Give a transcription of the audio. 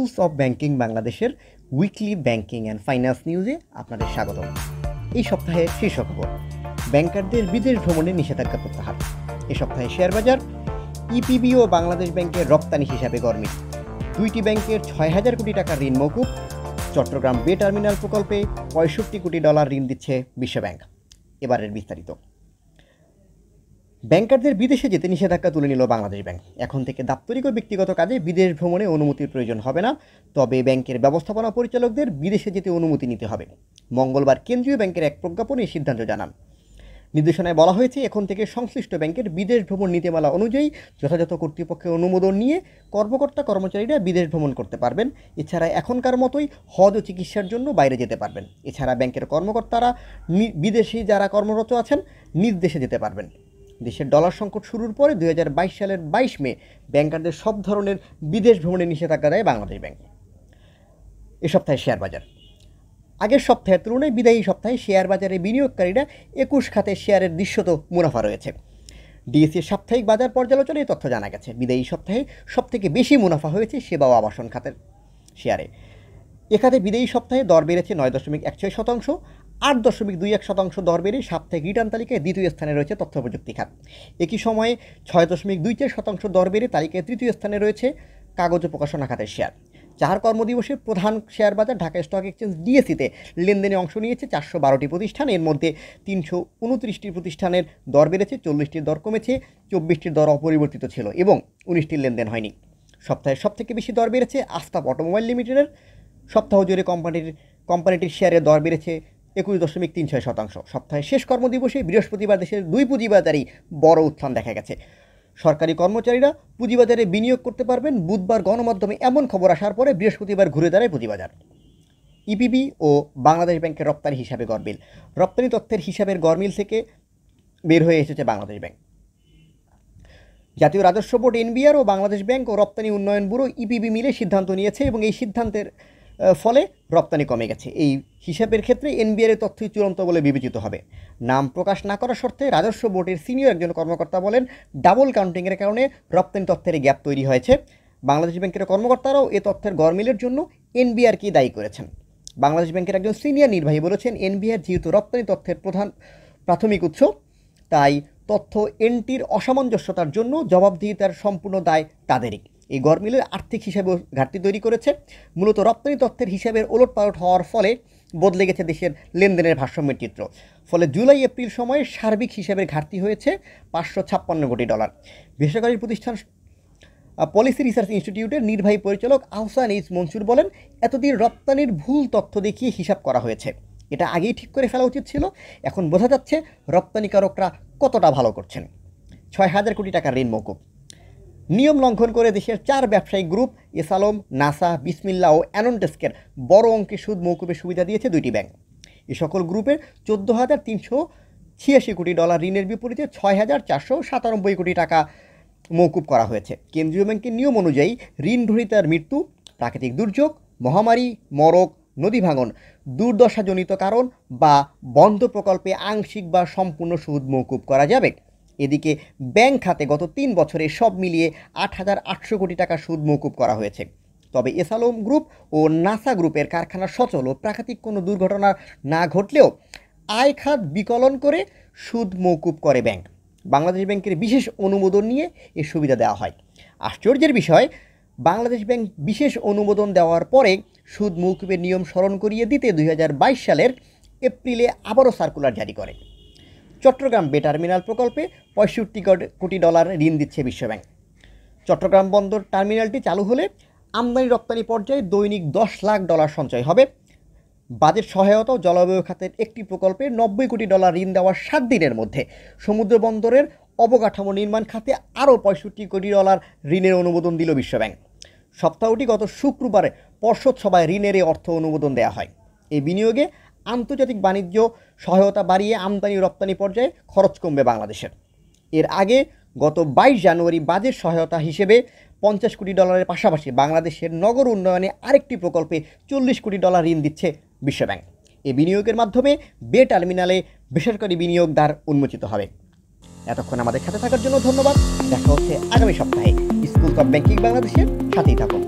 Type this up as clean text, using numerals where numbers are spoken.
Schools of banking বাংলাদেশের weekly banking and finance নিউজে আপনাদের স্বাগত। এই সপ্তাহে শীর্ষ খবর, ব্যাংকারদের বিদেশ ভ্রমণে নিষেধাজ্ঞা প্রত্যাহার। এ সপ্তাহে শেয়ার বাজার, ইপিবি ও বাংলাদেশ ব্যাংকের রপ্তানি হিসাবে গরমিল। দুইটি ব্যাংকের ৬,০০০ কোটি টাকার ঋণ মওকুফ। চট্টগ্রাম বে টার্মিনাল প্রকল্পে $৬৫ কোটি ঋণ দিচ্ছে বিশ্বব্যাংক। এবারের বিস্তারিত। ব্যাংকারদের বিদেশে যেতে নিষেধাজ্ঞা তুলে নিল বাংলাদেশ ব্যাংক। এখন থেকে দাপ্তরিক ও ব্যক্তিগত কাজে বিদেশ ভ্রমণে অনুমতির প্রয়োজন হবে না, তবে ব্যাংকের ব্যবস্থাপনা পরিচালকদের বিদেশে যেতে অনুমতি নিতে হবে। মঙ্গলবার কেন্দ্রীয় ব্যাংকের এক প্রজ্ঞাপনে এই সিদ্ধান্ত জানান। নির্দেশনায় বলা হয়েছে, এখন থেকে সংশ্লিষ্ট ব্যাংকের বিদেশ ভ্রমণ নীতিমালা অনুযায়ী যথাযথ কর্তৃপক্ষের অনুমোদন নিয়ে কর্মকর্তা কর্মচারীরা বিদেশ ভ্রমণ করতে পারবেন। এছাড়া এখনকার মতোই হজ ও চিকিৎসার জন্য বাইরে যেতে পারবেন। এছাড়া ব্যাংকের কর্মকর্তারা বিদেশি যারা কর্মরত আছেন নিজ দেশে যেতে পারবেন। দেশের ডলার সংকট শুরুর পরে 2022 সালের 22 মে ব্যাংকারদের সব ধরনের বিদেশ ভ্রমণে নিষেধাজ্ঞা দেয় বাংলাদেশ ব্যাংক। এ সপ্তাহে শেয়ার বাজার। আগের সপ্তাহের তুলনায় বিদায়ী সপ্তাহে শেয়ার বাজারে বিনিয়োগকারীরা 21 খাতে শেয়ারের দৃশ্যত মুনাফা রয়েছে। ডিএসসির সাপ্তাহিক বাজার পর্যালোচনায় তথ্য জানা গেছে, বিদায়ী সপ্তাহে সবথেকে বেশি মুনাফা হয়েছে সেবা ও আবাসন খাতের শেয়ারে। এ খাতে বিদায়ী সপ্তাহে দর বেড়েছে 9.16%, 8.21% দর বেড়ে সাপ্তাহিক রিটার্ন তালিকায় দ্বিতীয় স্থানে রয়েছে তথ্য প্রযুক্তি খাত। একই সময়ে 6.24% দর বেড়ে তালিকায় তৃতীয় স্থানে রয়েছে কাগজ ও প্রকাশনা খাতের শেয়ার। 4 কর্মদিবসের প্রধান শেয়ার বাজার ঢাকা স্টক এক্সচেঞ্জ ডিএসসিতে লেনদেনে অংশ নিয়েছে 412টি প্রতিষ্ঠান। এর মধ্যে 329টি প্রতিষ্ঠানের দর বেড়েছে, 40টির দর কমেছে, 24টির দর অপরিবর্তিত ছিল এবং 19টির লেনদেন হয়নি। সপ্তাহের সবথেকে বেশি দর বেড়েছে আস্তাব অটোমোবাইল লিমিটেডের। সপ্তাহ জুড়ে কোম্পানিটির শেয়ারের দর বেড়েছে 21.36%। সপ্তাহের শেষ কর্মদিবসে বৃহস্পতিবার দেশের 2 পুঁজিবাজারেই বড় উত্থান দেখা গেছে। সরকারি কর্মচারীরা পুঁজিবাজারে বিনিয়োগ করতে পারবেন। বুধবার গণমাধ্যমে এমন খবর আসার পরে বৃহস্পতিবার ঘুরে দাঁড়ায় পুঁজিবাজার। ইপিবি ও বাংলাদেশ ব্যাংকের রপ্তানি হিসাবে গরমিল। রপ্তানি তথ্যের হিসাবের গরমিল থেকে বের হয়ে এসেছে বাংলাদেশ ব্যাংক। জাতীয় রাজস্ব বোর্ড এনবিআর ও বাংলাদেশ ব্যাংক ও রপ্তানি উন্নয়ন ব্যুরো ইপিবি মিলে সিদ্ধান্ত নিয়েছে এবং এই সিদ্ধান্তের ফলে রপ্তানি কমে গেছে। এই হিসাবের ক্ষেত্রে এনবিআর তথ্যই চূড়ান্ত বলে বিবেচিত হবে। নাম প্রকাশ না করার শর্তে রাজস্ব বোর্ডের সিনিয়র একজন কর্মকর্তা বলেন, ডাবল কাউন্টিংয়ের কারণে রপ্তানি তথ্যের গ্যাপ তৈরি হয়েছে। বাংলাদেশ ব্যাংকের কর্মকর্তারাও এ তথ্যের গরমিলের জন্য এনবিআরকে দায়ী করেছেন। বাংলাদেশ ব্যাংকের একজন সিনিয়র নির্বাহী বলেছেন, এনবিআর যেহেতু রপ্তানি তথ্যের প্রাথমিক উৎস, তাই তথ্য এনটির অসামঞ্জস্যতার জন্য জবাবদিহিতার সম্পূর্ণ দায় তাদেরই। এই গরমিলের আর্থিক হিসাবে ঘাটতি তৈরি করেছে। মূলত রপ্তানি তথ্যের হিসাবের ওলটপালট হওয়ার ফলে বদলে গেছে দেশের লেনদেনের ভারসাম্যের চিত্র। ফলে জুলাই এপ্রিল সময়ে সার্বিক হিসাবের ঘাটতি হয়েছে $556 কোটি। বেসরকারি প্রতিষ্ঠান পলিসি রিসার্চ ইনস্টিটিউটের নির্বাহী পরিচালক আহসান এইচ মনসুর বলেন, এতদিন রপ্তানির ভুল তথ্য দেখিয়ে হিসাব করা হয়েছে। এটা আগেই ঠিক করে ফেলা উচিত ছিল। এখন বোঝা যাচ্ছে রপ্তানিকারকরা কতটা ভালো করছেন। 6,000 কোটি টাকার ঋণ মওকুফ। নিয়ম লঙ্ঘন করে দেশের 4 ব্যবসায়িক গ্রুপ এসালম, নাসা, বিসমিল্লা ও অ্যানন্টেস্কের বড় অঙ্কের সুদ মওকুফের সুবিধা দিয়েছে 2টি ব্যাংক। এ সকল গ্রুপের $14,386 কোটি ঋণের বিপরীতে 6,497 কোটি টাকা মওকুফ করা হয়েছে। কেন্দ্রীয় ব্যাংকের নিয়ম অনুযায়ী ঋণ গ্রহীতার মৃত্যু, প্রাকৃতিক দুর্যোগ, মহামারী, মরক, নদী ভাঙন, দুর্দশাজনিত কারণ বা বন্ধ প্রকল্পে আংশিক বা সম্পূর্ণ সুদ মওকুফ করা যাবে। এদিকে ব্যাংক খাতে গত 3 বছরে সব মিলিয়ে 8,800 কোটি টাকা সুদ মওকুফ করা হয়েছে। তবে এসালম গ্রুপ ও নাসা গ্রুপের কারখানা সচল ও প্রাকৃতিক কোনো দুর্ঘটনা না ঘটলেও আয় খাত বিকলন করে সুদ মওকুফ করে ব্যাংক। বাংলাদেশ ব্যাংকের বিশেষ অনুমোদন নিয়ে এ সুবিধা দেওয়া হয়। আশ্চর্যের বিষয়, বাংলাদেশ ব্যাংক বিশেষ অনুমোদন দেওয়ার পরে সুদ মওকুফের নিয়ম স্মরণ করিয়ে দিতে 2022 সালের এপ্রিলে আবারও সার্কুলার জারি করে। চট্টগ্রাম বে টার্মিনাল প্রকল্পে $65 কোটি ঋণ দিচ্ছে বিশ্বব্যাংক। চট্টগ্রাম বন্দর টার্মিনালটি চালু হলে আমদানি রপ্তানি পর্যায়ে দৈনিক $10 লাখ সঞ্চয় হবে। বাজেট সহায়তা ও জলবায়ু খাতের একটি প্রকল্পে $90 কোটি ঋণ দেওয়ার 7 দিনের মধ্যে সমুদ্র বন্দরের অবকাঠামো নির্মাণ খাতে আরও $65 কোটি ঋণের অনুমোদন দিল বিশ্বব্যাংক। সপ্তাহটি গত শুক্রবারে পর্ষদ সভায় ঋণের এই অর্থ অনুমোদন দেওয়া হয়। এই বিনিয়োগে আন্তর্জাতিক বাণিজ্য সহায়তা বাড়িয়ে আমদানি রপ্তানি পর্যায়ে খরচ কমবে বাংলাদেশের। এর আগে গত 22 জানুয়ারি বাজেট সহায়তা হিসেবে $50 কোটি পাশাপাশি বাংলাদেশের নগর উন্নয়নে আরেকটি প্রকল্পে $40 কোটি ঋণ দিচ্ছে বিশ্বব্যাংক। এই বিনিয়োগের মাধ্যমে বে টার্মিনালে বেসরকারি বিনিয়োগ দ্বার উন্মোচিত হবে। এতক্ষণ আমাদের সাথে থাকার জন্য ধন্যবাদ। দেখা হচ্ছে আগামী সপ্তাহে স্কুলস অফ ব্যাংকিং বাংলাদেশের সাথেই থাকুন।